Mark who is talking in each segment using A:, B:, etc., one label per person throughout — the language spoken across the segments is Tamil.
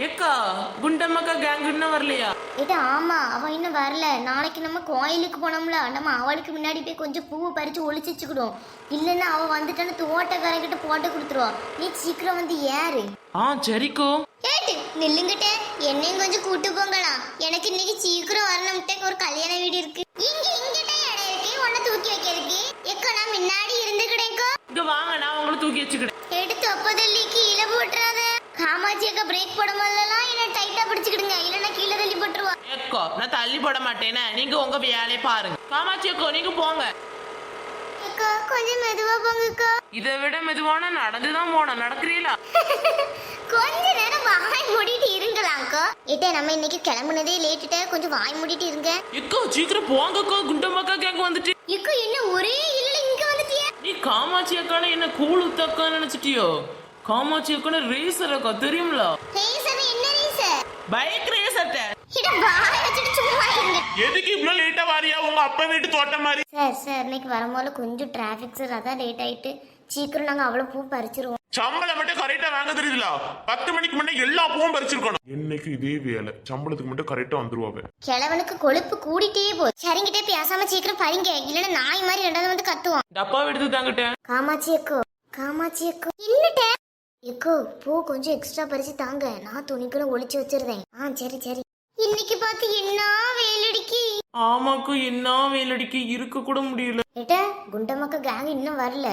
A: ஏக்கா குண்டம்மாக்கா கேங் இன்னும் வரலையா?
B: ஏட்டா ஆமா, அவன் இன்னும் வரல. நாளைக்கு நம்ம கோயிலுக்கு போனோம்ல, நம்ம அவளுக்கு முன்னாடி போய் கொஞ்சம் பூவை பறிச்சு ஒளிச்சு வச்சுக்கிடும். இல்லைன்னா அவன் வந்துட்டான்னு தோட்டக்காரங்கிட்ட போட்டு கொடுத்துருவா. நீ சீக்கிரம் வந்து ஏறு.
A: சரிக்கோ.
B: ஏட்டு நில்லுங்கிட்ட, என்னையும் கொஞ்சம் கூட்டு போங்களாம். எனக்கு இன்னைக்கு சீக்கிரம் வரணும்ட்டே ஒரு கல்யாண வீடு இருக்கு. இங்கிட்ட இடம் இருக்கு, உன்னை தூக்கி வைக்கிறதுக்கு. எக்கோ நான் முன்னாடி இருந்துக்கிட்டேக்கோ.
A: இங்க வாங்க, நான் உங்களை தூக்கி வச்சுக்கிட்டேன்.
B: எடுத்து ஒப்பதல்லி கீழே போட்டுறாத. காமாட்சியக்கா பிரேக் போடும் போதெல்லாம் என்ன டைட்டா பிடிச்சுக்கிடுங்க, இல்லைன்னா கீழே தள்ளி போட்டுருவா.
A: ஏக்கோ நான் தள்ளி போட மாட்டேனே, நீங்க உங்க வேலையை பாருங்க. காமாட்சி அக்கோ நீங்க போங்க.
B: அக்கா கொஞ்சம் மெதுவா போங்கக்கா.
A: இதை விட மெதுவான நடந்துதான் போனோம். நடக்கிறீங்களா?
B: கொஞ்ச நேரம் வாய் மூடிட்டு இருங்களாக்கா. ஏட்டே நம்ம இன்னைக்கு கிளம்புனதே லேட்டுட்ட, கொஞ்சம் வாய் மூடிட்டு இருங்க.
A: எக்கோ சீக்கிரம் போங்கக்கோ, குண்டம்மாக்கா கேங்க வந்துட்டு.
B: எக்கோ என்ன ஒரே இல்ல இங்க வந்துட்டியா?
A: நீ காமாட்சி அக்கான என்ன கூழ் ஊத்தக்கா நினைச்சிட்டியோ? காமாட்சி அக்கான ரேசர் அக்கா தெரியுங்களா?
B: ரேசர் என்ன ரேசர்?
A: Bike racer.
B: இட வாய் வச்சிட்டு சும்மா இருங்க.
A: எதுக்கு இவ்வளவு லேட்டா வாரியா? உங்க அப்பா வீட்டு தோட்டம் மாதிரி.
B: சார் இன்னைக்கு வரும்போது கொஞ்சம் டிராஃபிக் சார், அதான் லேட் ஆயிட்டு. சீக்கிரம் நாங்க அவ்வளவு பூ பறிச்சிருவோம்.
C: சம்பளம் மட்டும் கரெக்டா வாங்க தெரியுதுல? 10 மணிக்கு முன்னே எல்லா பூவும் பறிச்சிருக்கணும். இன்னைக்கு இதே வேலை, சம்பளத்துக்கு மட்டும் கரெக்டா வந்துருவாங்க.
B: கிழவனுக்கு கொழுப்பு கூடிட்டே போகுது. சரிங்கிட்டே பேசாம சீக்கிரம் பறிங்க, இல்லன்னா நாய் மாதிரி ரெண்டாவது வந்து கத்துவான்.
A: டப்பா எடுத்து தாங்கிட்டேன்.
B: காமாட்சி அக்கோ இல்லட்ட எக்கோ பூ கொஞ்சம் எக்ஸ்ட்ரா பறிச்சு தாங்க, நான் துணிக்குள்ள ஒளிச்சு வச்சிருந்தேன். சரி. இன்னைக்கு பார்த்து என்ன வேலடிக்கு.
A: ஆமாக்கு என்ன வேலடிக்கு, இருக்க கூட முடியல.
B: ஏட்டா குண்டமக்க கேங் இன்னும் வரல.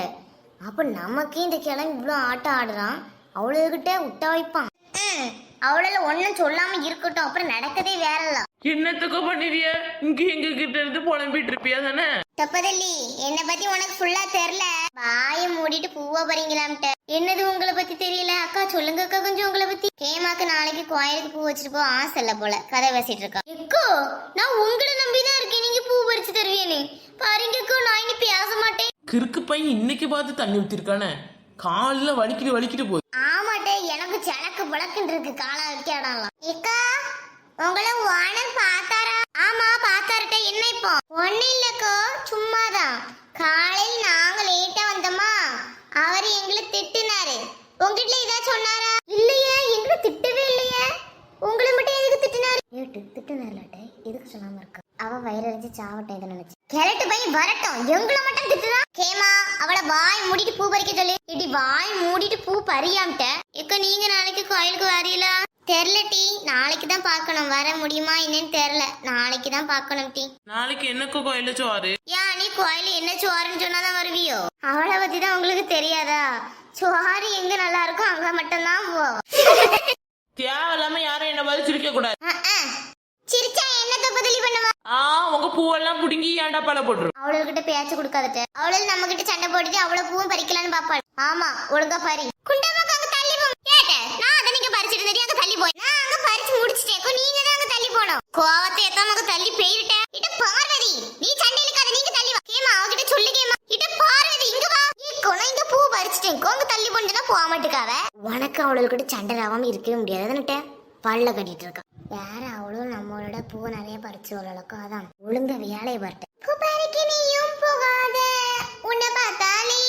B: அப்ப நமக்கே இந்த கிழமை இவ்வளவு ஆட்டம் ஆடுறான். அவளுகிட்ட விட்டா வைப்பான். அவளால ஒன்னும் சொல்லாம இருக்கட்டும், அப்புறம் நடக்கதே வேறல.
A: என்னத்துக்கோ பண்ணிவிய? இங்க எங்க கிட்ட இருந்து புலம்பிட்டு இருப்பியா தானே?
B: தப்பதல்லி என்ன பத்தி உனக்கு ஃபுல்லா தெரியல. வாய மூடிட்டு பூவா பறீங்களாம்ட்ட. என்னது உங்களை பத்தி தெரியல? அக்கா சொல்லுங்க அக்கா கொஞ்சம் உங்களை பத்தி. கேமாக்கு நாளைக்கு கோயிலுக்கு பூ வச்சுட்டு போ ஆசை இல்ல போல, கதை பேசிட்டு இருக்கா. எக்கோ நான் உங்களை நம்பிதான் இருக்கேன், நீங்க பூ பறிச்சு தருவீன்னு. பாருங்கக்கோ நான் இனி பேச மாட்டேன்.
A: கிறுக்கு பையன் இன்னைக்கு பார்த்து தண்ணி ஊத்திருக்கானே, காலில் வலிக்கிட்டு போய்.
B: ஆமாட்டே, எனக்கு சனக்கு பழக்குன்னு இருக்கு காலம் வைக்காடலாம். ஏக்கா உங்களை ஓனர் பார்த்தாரா? ஆமா பார்த்தாருட்ட. என்ன இப்போ? ஒண்ணு இல்லக்கோ, சும்மாதான். காலையில் நாங்க லேட்டா வந்தோமா, அவர் எங்களை திட்டுனாரு. உங்ககிட்ட இதா சொன்னாரா? இல்லையே, எங்களை திட்டவே இல்லையே. உங்களை மட்டும் எதுக்கு திட்டுனாரு? திட்டுனார்லாட்டே, எதுக்கு சொல்லாம இருக்கா? அவ வயிறறிஞ்சு சாவட்டேன் இதை நினைச்சு. கிழட்டு பையன் வரட்டும், எங்களை மட்டும் திட்டுதான். கேமா அவளை வாய் மூடிட்டு பூ பறிக்க சொல்லு. இடி வாய் மூடிட்டு பூ பறியாம்ட்ட. இக்க நீங்க நாளைக்கு கோயிலுக்கு வரீங்களா? தெரியல டி, நாளைக்கு தான் பார்க்கணும். வர முடியுமா என்னன்னு தெரியல, நாளைக்கு தான் பார்க்கணும் டி.
A: நாளைக்கு என்னக்கோ கோயில சோறு?
B: நீ கோயில என்ன சோறுன்னு சொன்னாதான் வருவியோ? அவளை பத்தி தான் உங்களுக்கு தெரியாதா? சோறு எங்க நல்லா இருக்கும் அங்க மட்டும் தான் போவோம்.
A: தேவையில்லாம யாரும் என்ன பதில் சிரிக்க கூடாது.
B: சிரிச்சா என்னத்த பதிலி பண்ணுவா?
A: உங்க பூவெல்லாம் புடுங்கி ஏன்டா பல போட்டுரும்.
B: அவளுகிட்ட பேச்சு கொடுக்காதட்ட. அவளும் நம்ம கிட்ட சண்டை போட்டுட்டு அவ்வளவு பூவும் பறிக்கலான்னு பாப்பாள். ஆமா ஒழுங்கா பறி. குண்டமாக்கு அங்க தள்ளி போ. கேட்ட நான் அதை நீங்க பறிச்சிட்டு இருந்தீங்க, அங்க தள்ளி போய். நான் அங்க பறிச்சு முடிச்சிட்டேன், நீங்க தான் அங்க தள்ளி போனோம். கோவத்தை எத்தாமக்கு தள்ளி போயிட்ட. இட்ட பார்வதி நீ சண்டையில இருக்காத, நீங்க தள்ளி வா. கேமா அவகிட்ட சொல்லு. கேமா இட்ட பார்வதி இங்க வா. கொன இங்க பூ பறிச்சிட்டேன், அங்க தள்ளி போனா போக மாட்டுக்காவ. உனக்கு அவளுக்கிட்ட சண்டை ஆகாம இருக்கவே முடியாதுன்னுட்ட பல்ல கட்டிட்டு இருக்கா. வேற அவளும் நம்மளோட பூ நிறைய பறிச்சு வரலக்கோ, அதான் ஒழுங்க வேலையை பார்த்து. பூ பறிக்க நீயும் போகாத, உன்னை பார்த்தாலே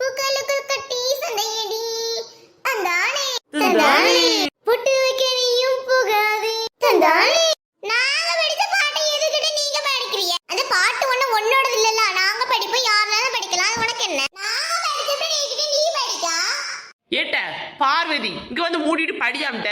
B: பூக்களுக்குள் கட்டி சண்டையடி. அந்தானே புட்டு வைக்க நீயும் போகாதே. தந்தானே நாங்க படித்த பாட்டை எதுக்கிட்ட நீங்க படிக்கிறீங்க? அந்த பாட்டு ஒண்ணு உன்னோடது இல்லல்ல, நாங்க படிப்போம், யாருனாலும் படிக்கலாம். அது உனக்கு என்ன? நாங்க படிச்சப்ப நீ படிக்கா.
A: ஏட்ட பார்வதி இங்க வந்து மூடிட்டு படியாமட்ட.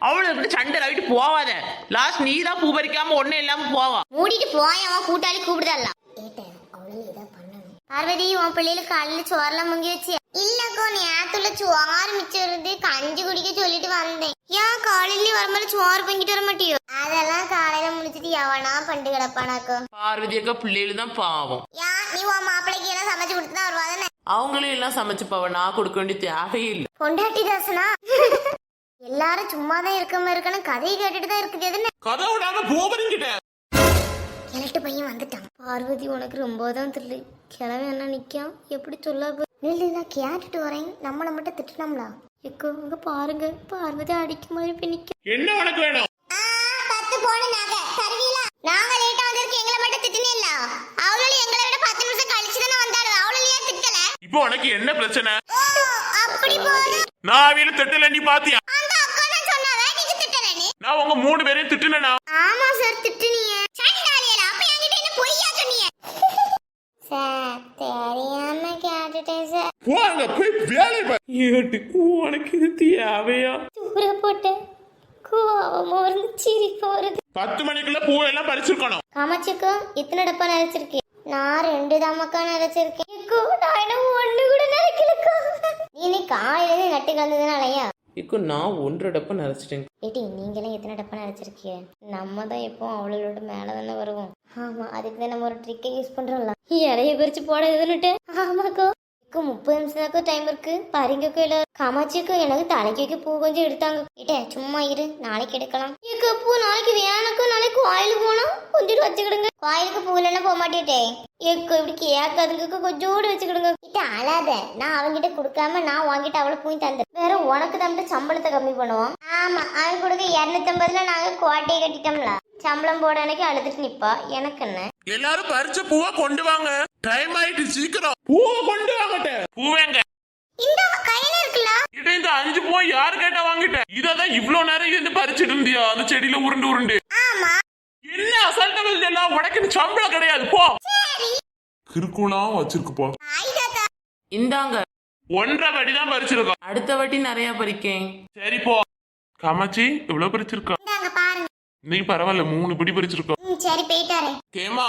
A: அவளுக்கு சண்டை ஆகிட்டு போவாத. லாஸ்ட் நீ தான் பூ பறிக்காம ஒன்னும் இல்லாம போவா.
B: மூடிட்டு போயவன் கூட்டாளி கூப்பிடுதல்ல. ஏட்டேன் அவளும் இதான் பண்ணணும். பார்வதி உன் பிள்ளைகளுக்கு காலையில சோறெல்லாம் முங்கி வச்சு? இல்லக்கோ நேத்துல சோறு மிச்சம் இருந்து கஞ்சி குடிக்க சொல்லிட்டு வந்தேன். ஏன் காலையில வரும்போது சோறு பொங்கிட்டு வர மாட்டியோ? அதெல்லாம் காலையில முடிச்சிட்டு எவனா பண்டு கிடப்பானாக்கோ.
A: பார்வதி அக்கா பிள்ளைகள் தான் பாவம்.
B: நீ உன் மாப்பிள்ளைக்கு எல்லாம் சமைச்சு கொடுத்துதான் வருவாதானே?
A: அவங்களும் எல்லாம் சமைச்சுப்பாவ, நான் கொடுக்க வேண்டிய தேவையே இல்லை.
B: பொண்டாட்டி தாசனா எல்லாரும் சும்மாதான் இருக்காம இருக்கணும், கதையை கேட்டுட்டு தான் இருக்குது. எதுன்னு
C: கதை விடாம போவரிங்கிட்ட
B: கிழட்டு பையன் வந்துட்டான். பார்வதி உனக்கு ரொம்ப தான் தில்லு. கிழவன் என்ன நிக்கான், எப்படி சொல்லாது? இல்ல கேட்டுட்டு வரேன். நம்மளை மட்டும் திட்டணும்லா? எக்கோ அங்க பாருங்க, பார்வதி அடிக்க மாதிரி போய் நிக்க.
C: என்ன உனக்கு வேணும்?
B: 10 பவுன் நகை தருவீங்களா? நாங்க லேட்டா வந்திருக்கு, எங்களை மட்டும் திட்டுனீல்ல. அவளும் எங்களை விட 10 நிமிஷம் கழிச்சு தானே வந்தாரு. அவளும் ஏன் திட்டல?
C: இப்ப இப்போ உனக்கு என்ன பிரச்சனை?
B: அப்படி போனா
C: நான் அவையில திட்டல, நீ பாத்தியா?
B: அந்த அக்கா தான் சொன்னாவே நீங்க திட்டலன்னு.
C: நான் உங்க 3 பேரையும் திட்டுனேனா?
B: ஆமா சார் திட்டுனீங்க. சண்டாலியல அப்ப என்கிட்ட என்ன பொய்யா சொன்னீங்க? சார் தெரியாம கேட்டுட்டேன் சார்.
C: போங்க போய் வேலை பாரு.
A: ஏட்டு உனக்கு இது தேவையா?
B: தூர போட்டு கோவமா வந்து சிரிப்பு வருது.
C: 10 மணிக்குள்ள பூவெல்லாம் பறிச்சிருக்கணும்.
B: காமாட்சிக்கா இத்தனை டப்பா நினைச்சிருக்கேன். நான் 2 தாமக்கா நினைச்சிருக்கேன். நான் என்ன 1 கூட நினைக்கலக்கா. நீ காலையில நட்டு கலந்ததுனாலயா?
A: இப்போ நான் 1.5 டப்பா நினைச்சிட்டேன்.
B: ஏட்டி நீங்களே எத்தனை டப்பா நினைச்சிருக்கீங்க? நம்ம தான் எப்போ அவளோட மேல தானே வருவோம். ஆமா அதுக்கு தான் நம்ம ஒரு ட்ரிக்கை யூஸ் பண்றோம்ல. இலைய பிரிச்சு போட இதுன்னுட்டு. ஆமாக்கா 30 நிமிஷத்துக்கு டைம் இருக்கு. பாருங்கக்கா இல்ல காமாட்சிக்கா எனக்கு தலைக்கு பூ கொஞ்சம் எடுத்தாங்க. ஏட்டே சும்மா இரு நாளைக்கு எடுக்கலாம். ஏக்கா பூ நாளைக்கு வேணாக்கா. நாளைக்கு கோயிலுக்கு போனா கொஞ்சம் வச்சுக்கிடுங்க. கோயிலுக்கு பூ இல்லைன்னா போக மாட்டேட்டே. ஏக்கா இப்படி கேட்காதுங்க கொஞ்சோடு வச்சுக்கிடுங்க. கிட்ட அழாத. நான் அவங்கிட்ட கொடுக்காம நான் வாங்கிட்டு அவளை பூ தந்தேன். வேற உனக்கு தம்பிட்டு சம்பளத்தை கம்மி பண்ணுவோம். ஆமா அவன் கொடுக்க 250ல நாங்க கோட்டையை கட்டிட்டோம்ல. சம்பளம் போட அன்னைக்கு அழுதுட்டு நிப்பா. எனக்கு என்ன?
C: எல்லாரும் பறிச்ச பூவை கொண்டு வாங்க. டைம் ஆயிட்டு சீக்கிரம். பூவை கொண்டு வாங்கட்ட. பூவேங்க
B: இந்த கையில இருக்குல்ல.
C: இட இந்த 5 பூவை யாரு கேட்டா வாங்கிட்டேன். இததான் இவ்வளவு நேரம் இருந்து பறிச்சிட்டு இருந்தியா அந்த செடியில உருண்டு உருண்டு.
B: ஆமா
C: என்ன அசால்ட்டா எல்லாம் உனக்கு சம்பளம் கிடையாது போ.
B: சரி
C: கிறுக்குலாம் வச்சிருக்குப்பா.
B: ஆயிதாத்தா.
A: இந்தாங்க
C: 1.5 படி தான் பறிச்சிருக்கோம்.
A: அடுத்த வாட்டி நிறைய பறிக்கேன்.
C: சரி போ. காமாட்சி இவ்வளவு பறிச்சிருக்கோம்.
B: இந்தாங்க பாருங்க.
C: இன்னைக்கு பரவாயில்ல 3 படி பறிச்சிருக்கோம்.
B: சரி போயிட்டாரே.
C: கேமா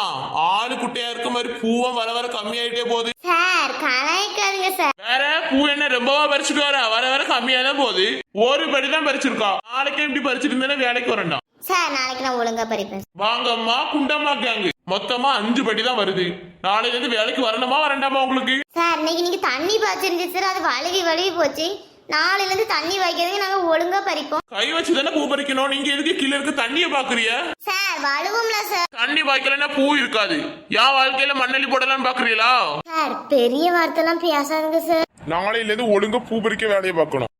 C: ஆளு குட்டையா இருக்க மாதிரி பூவம் வர வர கம்மியாயிட்டே போகுது.
B: சார் கலாய்க்காதீங்க சார்.
C: வேற பூ என்ன ரொம்பவா பறிச்சுட்டு வர வர கம்மியா தான் போகுது. 1 படி தான் பறிச்சிருக்கோம். நாளைக்கு இப்படி பறிச்சிட்டு இருந்தேன்னா வேலைக்கு வரண்டாம்.
B: சார் நாளைக்கு நான் ஒழுங்கா பறிப்பேன்.
C: வாங்கம்மா குண்டம்மா கேங்கு மொத்தமா 5 படி தான் வருது. நாளைல இருந்து வேலைக்கு வரணுமா வரண்டாமா உங்களுக்கு?
B: சார் இன்னைக்கு நீங்க தண்ணி பாய்ச்சிருந்துச்சு சார். அது வழுவி போச்சு. நாளையில இருந்து தண்ணி வைக்கிறதுக்கு நாங்க ஒழுங்கா பறிப்போம்.
C: கை வச்சு தானே பூ பறிக்கணும். நீங்க எதுக்கு கீழே இருக்க தண்ணிய பாக்குறிய?
B: Sir வழுவும்ல sir.
C: தண்ணி பாய்க்கலன்னா பூ இருக்காது. என் வாழ்க்கையில மண்ணள்ளி போடலாம்னு பாக்குறீங்களா?
B: சார் பெரிய வார்த்தைலாம் பேசாதுங்க சார்.
C: நாளையில இருந்து ஒழுங்கா பூ பறிக்க வேலையை பார்க்கணும்.